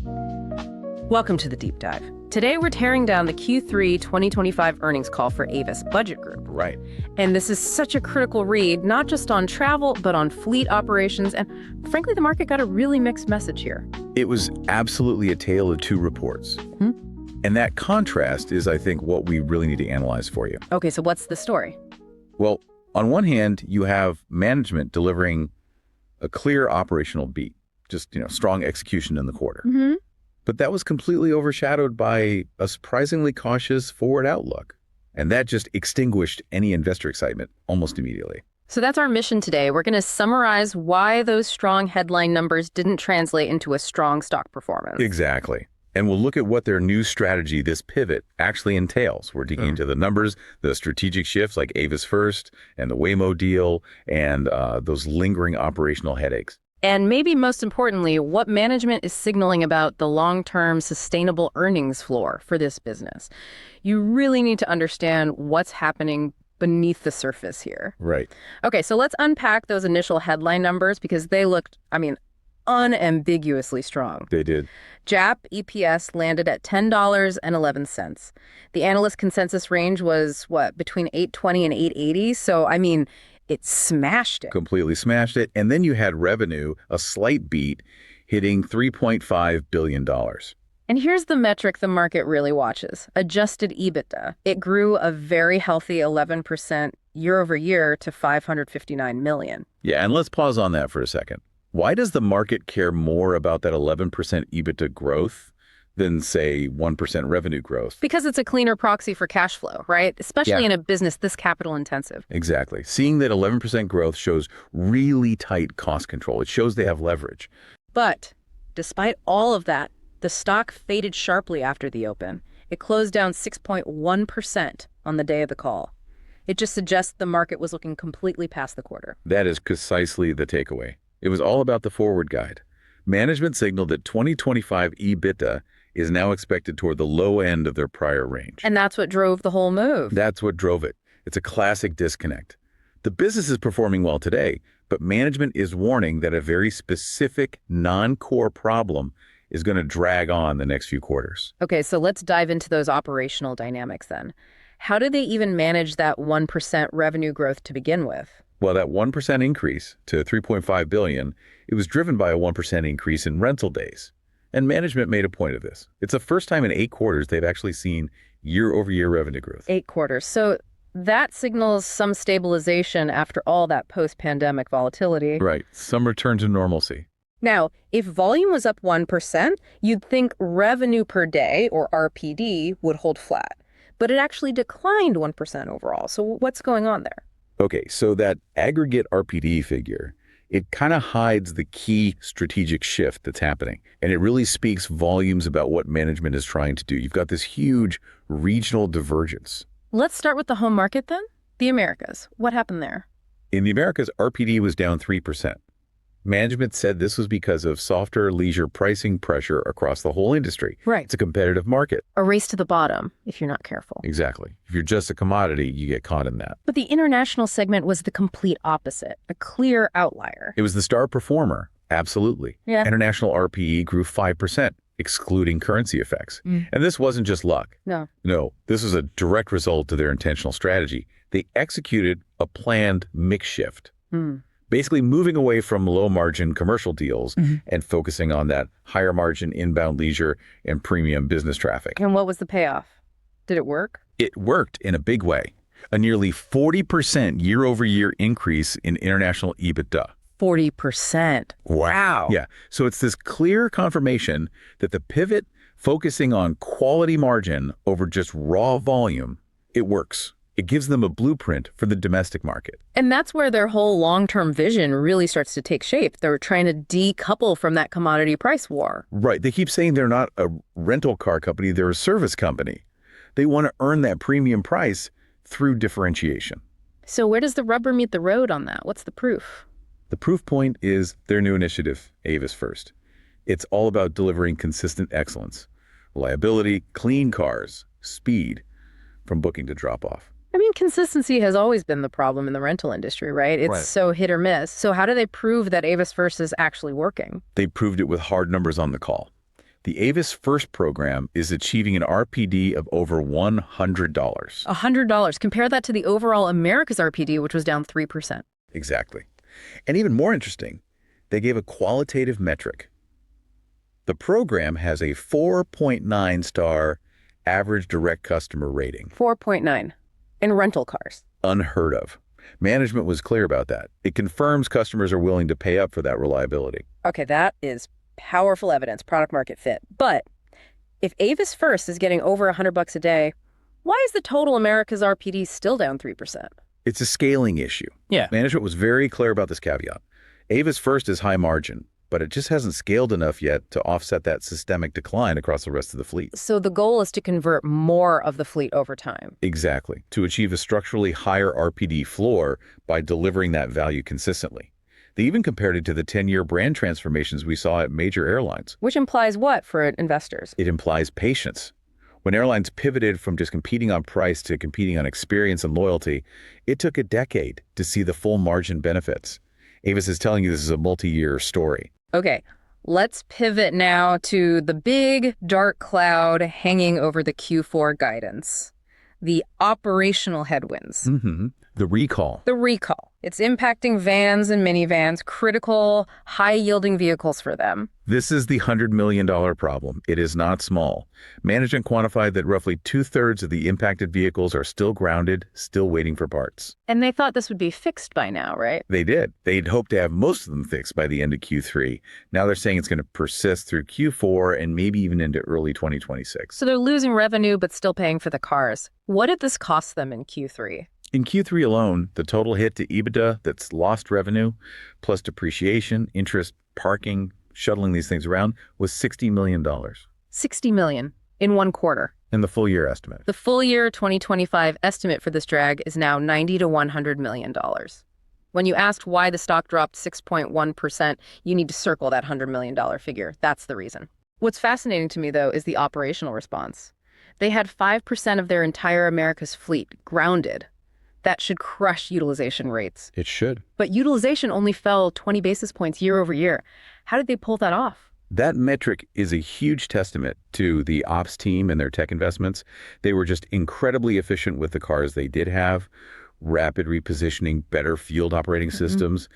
Welcome to the Deep Dive. Today we're tearing down the Q3 2025 earnings call for Avis Budget Group. Right. And this is such a critical read, not just on travel, but on fleet operations. And frankly, the market got a really mixed message here. It was absolutely a tale of two reports. And that contrast is, I think, what we really need to analyze for you. Okay, so what's the story? Well, on one hand, you have management delivering a clear operational beat, just, strong execution in the quarter. But that was completely overshadowed by a surprisingly cautious forward outlook. And that just extinguished any investor excitement almost immediately. So that's our mission today. We're going to summarize why those strong headline numbers didn't translate into a strong stock performance. Exactly. And we'll look at what their new strategy, this pivot, actually entails. We're digging into the numbers, the strategic shifts like Avis First and the Waymo deal, and those lingering operational headaches. And maybe most importantly, what management is signaling about the long-term sustainable earnings floor for this business. You really need to understand what's happening beneath the surface here. Right. Okay, so let's unpack those initial headline numbers because they looked, unambiguously strong. They did. GAAP EPS landed at $10.11. The analyst consensus range was, between $8.20 and $8.80? So, it smashed it. Completely smashed it. And then you had revenue, a slight beat, hitting $3.5 billion. And here's the metric the market really watches, adjusted EBITDA. It grew a very healthy 11% year over year to $559 million. Yeah, and let's pause on that for a second. Why does the market care more about that 11% EBITDA growth than, say, 1% revenue growth? Because it's a cleaner proxy for cash flow, right? Especially in a business this capital intensive. Exactly. Seeing that 11% growth shows really tight cost control. It shows they have leverage. But despite all of that, the stock faded sharply after the open. It closed down 6.1% on the day of the call. It just suggests the market was looking completely past the quarter. That is precisely the takeaway. It was all about the forward guide. Management signaled that 2025 EBITDA is now expected toward the low end of their prior range. And that's what drove the whole move. That's what drove it. It's a classic disconnect. The business is performing well today, but management is warning that a very specific non-core problem is going to drag on the next few quarters. Okay, so let's dive into those operational dynamics then. How do they even manage that 1% revenue growth to begin with? Well, that 1% increase to $3.5 billion, it was driven by a 1% increase in rental days. And management made a point of this. It's the first time in 8 quarters they've actually seen year-over-year revenue growth. 8 quarters. So that signals some stabilization after all that post-pandemic volatility. Right. Some return to normalcy. Now, if volume was up 1%, you'd think revenue per day, or RPD, would hold flat. But it actually declined 1% overall. So what's going on there? Okay, so that aggregate RPD figure, it kind of hides the key strategic shift that's happening. And it really speaks volumes about what management is trying to do. You've got this huge regional divergence. Let's start with the home market then. The Americas. What happened there? In the Americas, RPD was down 3%. Management said this was because of softer leisure pricing pressure across the whole industry. Right. It's a competitive market. A race to the bottom, if you're not careful. Exactly. If you're just a commodity, you get caught in that. But the international segment was the complete opposite, a clear outlier. It was the star performer. Absolutely. Yeah. International RPE grew 5%, excluding currency effects. And this wasn't just luck. No, this was a direct result of their intentional strategy. They executed a planned mix shift. Basically moving away from low-margin commercial deals and focusing on that higher-margin inbound leisure and premium business traffic. And what was the payoff? Did it work? It worked in a big way. A nearly 40% year-over-year increase in international EBITDA. 40%. Wow. Yeah. So it's this clear confirmation that the pivot focusing on quality margin over just raw volume, it works. It gives them a blueprint for the domestic market. And that's where their whole long-term vision really starts to take shape. They're trying to decouple from that commodity price war. Right. They keep saying they're not a rental car company, they're a service company. They want to earn that premium price through differentiation. So where does the rubber meet the road on that? What's the proof? The proof point is their new initiative, Avis First. It's all about delivering consistent excellence, reliability, clean cars, speed, from booking to drop-off. I mean, consistency has always been the problem in the rental industry, right? It's so hit or miss. So how do they prove that Avis First is actually working? They proved it with hard numbers on the call. The Avis First program is achieving an RPD of over $100. $100. Compare that to the overall America's RPD, which was down 3%. Exactly. And even more interesting, they gave a qualitative metric. The program has a 4.9-star average direct customer rating. 4.9 in rental cars. Unheard of. Management was clear about that. It confirms customers are willing to pay up for that reliability. Okay, that is powerful evidence, product market fit. But if Avis First is getting over $100 a day, why is the total America's RPD still down 3%? It's a scaling issue. Yeah. Management was very clear about this caveat. Avis First is high margin, but it just hasn't scaled enough yet to offset that systemic decline across the rest of the fleet. So the goal is to convert more of the fleet over time. Exactly. To achieve a structurally higher RPD floor by delivering that value consistently. They even compared it to the 10-year brand transformations we saw at major airlines. Which implies what for investors? It implies patience. When airlines pivoted from just competing on price to competing on experience and loyalty, it took a decade to see the full margin benefits. Avis is telling you this is a multi-year story. Okay, let's pivot now to the big dark cloud hanging over the Q4 guidance. The operational headwinds. The recall. The recall. It's impacting vans and minivans, critical, high-yielding vehicles for them. This is the $100 million problem. It is not small. Management quantified that roughly 2/3 of the impacted vehicles are still grounded, still waiting for parts. And they thought this would be fixed by now, right? They did. They'd hoped to have most of them fixed by the end of Q3. Now they're saying it's going to persist through Q4 and maybe even into early 2026. So they're losing revenue but still paying for the cars. What did this cost them in Q3? In Q3 alone, the total hit to EBITDA that's lost revenue, plus depreciation, interest, parking, shuttling these things around, was $60 million. $60 million in one quarter. In the full year estimate. The full year 2025 estimate for this drag is now $90 to $100 million. When you asked why the stock dropped 6.1%, you need to circle that $100 million figure. That's the reason. What's fascinating to me, though, is the operational response. They had 5% of their entire America's fleet grounded. That should crush utilization rates. It should. But utilization only fell 20 basis points year over year. How did they pull that off? That metric is a huge testament to the ops team and their tech investments. They were just incredibly efficient with the cars they did have, rapid repositioning, better field operating systems.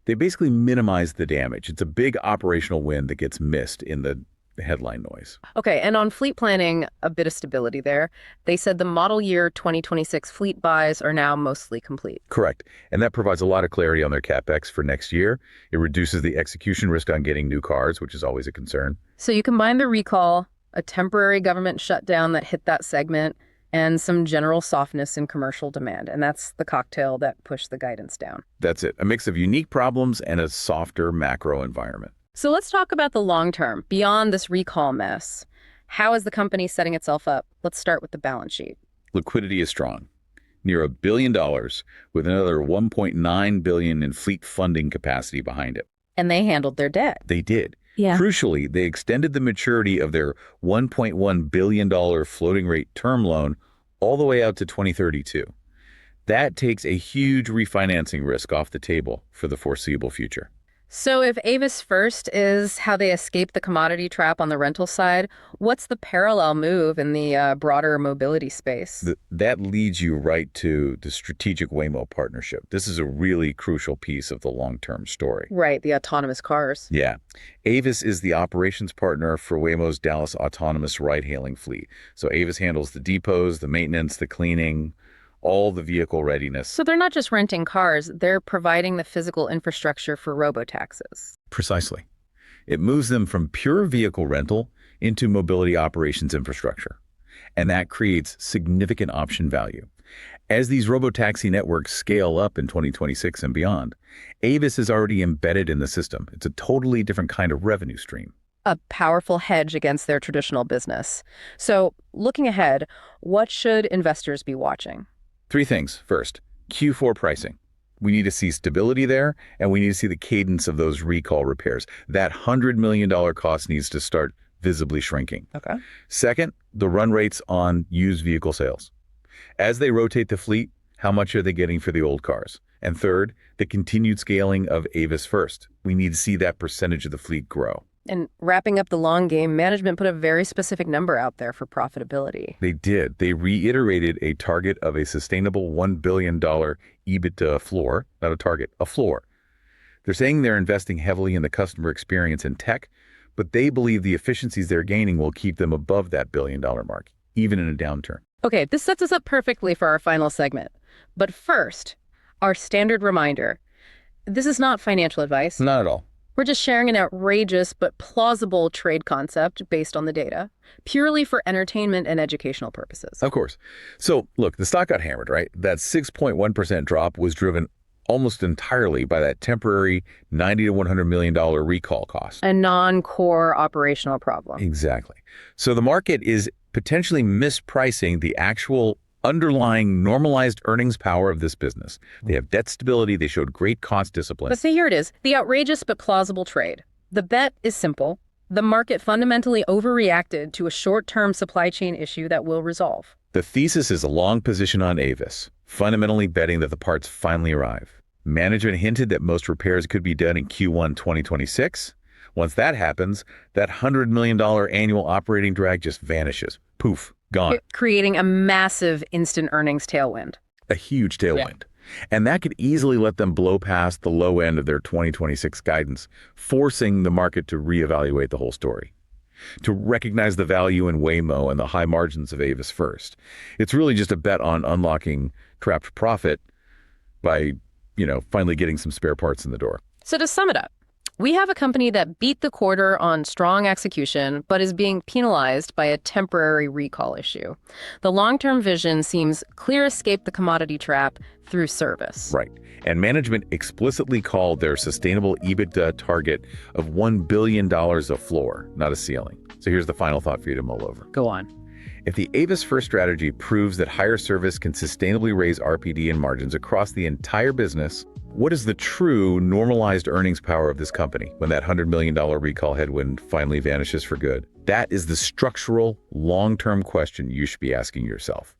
They basically minimized the damage. It's a big operational win that gets missed in the headline noise. Okay, and on fleet planning, a bit of stability there. They said the model year 2026 fleet buys are now mostly complete. Correct. And that provides a lot of clarity on their CapEx for next year. It reduces the execution risk on getting new cars, which is always a concern. So you combine the recall, a temporary government shutdown that hit that segment, and some general softness in commercial demand. And that's the cocktail that pushed the guidance down. That's it. A mix of unique problems and a softer macro environment. So let's talk about the long term, beyond this recall mess. How is the company setting itself up? Let's start with the balance sheet. Liquidity is strong, near $1 billion, with another $1.9 billion in fleet funding capacity behind it. And they handled their debt. They did. Yeah. Crucially, they extended the maturity of their $1.1 billion floating rate term loan all the way out to 2032. That takes a huge refinancing risk off the table for the foreseeable future. So if Avis First is how they escape the commodity trap on the rental side, what's the parallel move in the broader mobility space? That leads you right to the strategic Waymo partnership. This is a really crucial piece of the long-term story. Right, the autonomous cars. Yeah. Avis is the operations partner for Waymo's Dallas autonomous ride-hailing fleet. So Avis handles the depots, the maintenance, the cleaning, all the vehicle readiness. So they're not just renting cars, they're providing the physical infrastructure for robotaxis. Precisely. It moves them from pure vehicle rental into mobility operations infrastructure. And that creates significant option value. As these robotaxi networks scale up in 2026 and beyond, Avis is already embedded in the system. It's a totally different kind of revenue stream. A powerful hedge against their traditional business. So looking ahead, what should investors be watching? 3 things. First, Q4 pricing. We need to see stability there, and we need to see the cadence of those recall repairs. That $100 million cost needs to start visibly shrinking. Okay. Second, the run rates on used vehicle sales. As they rotate the fleet, how much are they getting for the old cars? And third, the continued scaling of Avis First. We need to see that percentage of the fleet grow. And wrapping up the long game, management put a very specific number out there for profitability. They did. They reiterated a target of a sustainable $1 billion EBITDA floor, not a target, a floor. They're saying they're investing heavily in the customer experience and tech, but they believe the efficiencies they're gaining will keep them above that billion-dollar mark, even in a downturn. Okay, this sets us up perfectly for our final segment. But first, our standard reminder. This is not financial advice. Not at all. We're just sharing an outrageous but plausible trade concept based on the data, purely for entertainment and educational purposes. Of course. So, look, the stock got hammered, right? That 6.1% drop was driven almost entirely by that temporary $90 to $100 million recall cost. A non-core operational problem. Exactly. So the market is potentially mispricing the actual underlying normalized earnings power of this business. They have debt stability. They showed great cost discipline. But see, here it is, the outrageous but plausible trade. The bet is simple. The market fundamentally overreacted to a short-term supply chain issue that will resolve. The thesis is a long position on Avis, fundamentally betting that the parts finally arrive. Management hinted that most repairs could be done in Q1 2026. Once that happens, that $100 million annual operating drag just vanishes. Poof, gone. Creating a massive instant earnings tailwind. A huge tailwind. Yeah. And that could easily let them blow past the low end of their 2026 guidance, forcing the market to reevaluate the whole story, to recognize the value in Waymo and the high margins of Avis First. It's really just a bet on unlocking trapped profit by, finally getting some spare parts in the door. So to sum it up, we have a company that beat the quarter on strong execution, but is being penalized by a temporary recall issue. The long-term vision seems clear escape the commodity trap through service. Right. And management explicitly called their sustainable EBITDA target of $1 billion a floor, not a ceiling. So here's the final thought for you to mull over. Go on. If the Avis First strategy proves that higher service can sustainably raise RPD and margins across the entire business, what is the true normalized earnings power of this company when that $100 million recall headwind finally vanishes for good? That is the structural, long-term question you should be asking yourself.